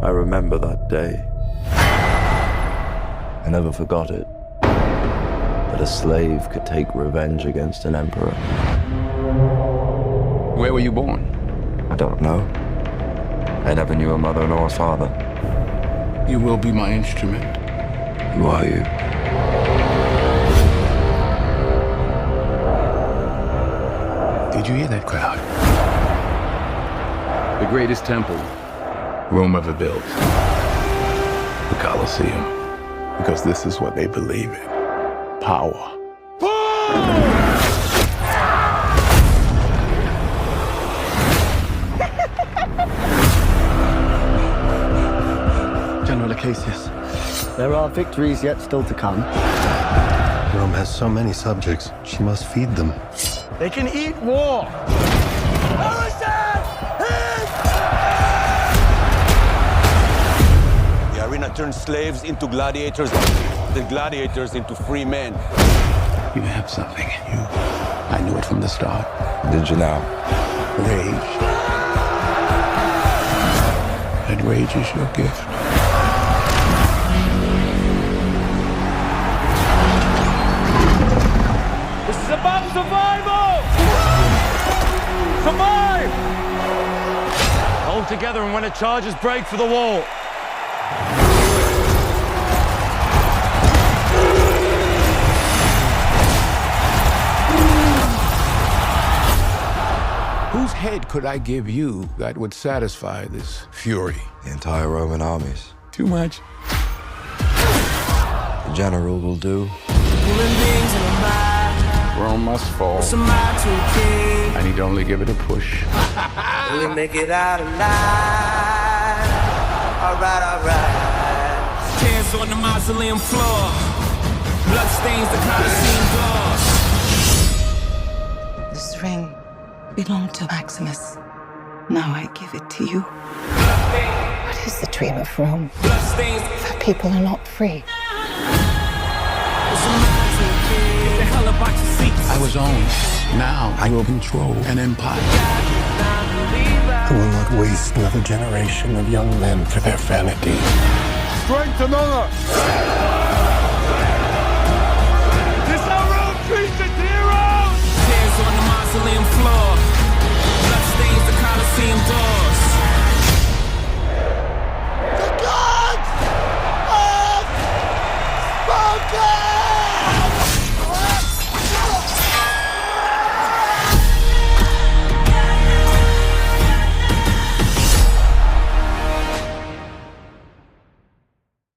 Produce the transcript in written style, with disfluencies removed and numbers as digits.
I remember that day. I never forgot it. That a slave could take revenge against an emperor. Where were you born? I don't know. I never knew a mother nor a father. You will be my instrument. Who are you? Did you hear that crowd? The greatest temple Rome ever built. The Colosseum. Because this is what they believe in. Power. General Acacius, there are victories yet still to come. Rome has so many subjects, she must feed them. They can eat war! The arena turns slaves into gladiators, the gladiators into free men. You have something in you. I knew it from the start. Did you now? Rage. That rage is your gift. This is about survival! Survive! Hold together, and when it charges, break for the wall. Whose head could I give you that would satisfy this fury? The entire Roman armies. Too much? The general will do. Rome must fall. I need only give it a push. We make it out alive. Alright, alright. Tears on the mausoleum floor. Blood stains the Colosseum doors. This ring belonged to Maximus. Now I give it to you. What is the dream of Rome? Blood stains. That people are not free. I was owned. Now I will control an empire. I will not waste another generation of young men for their vanity. Strength and honor! This how Rome treats its heroes! Tears on the mausoleum floor. Blood stains the Colosseum doors.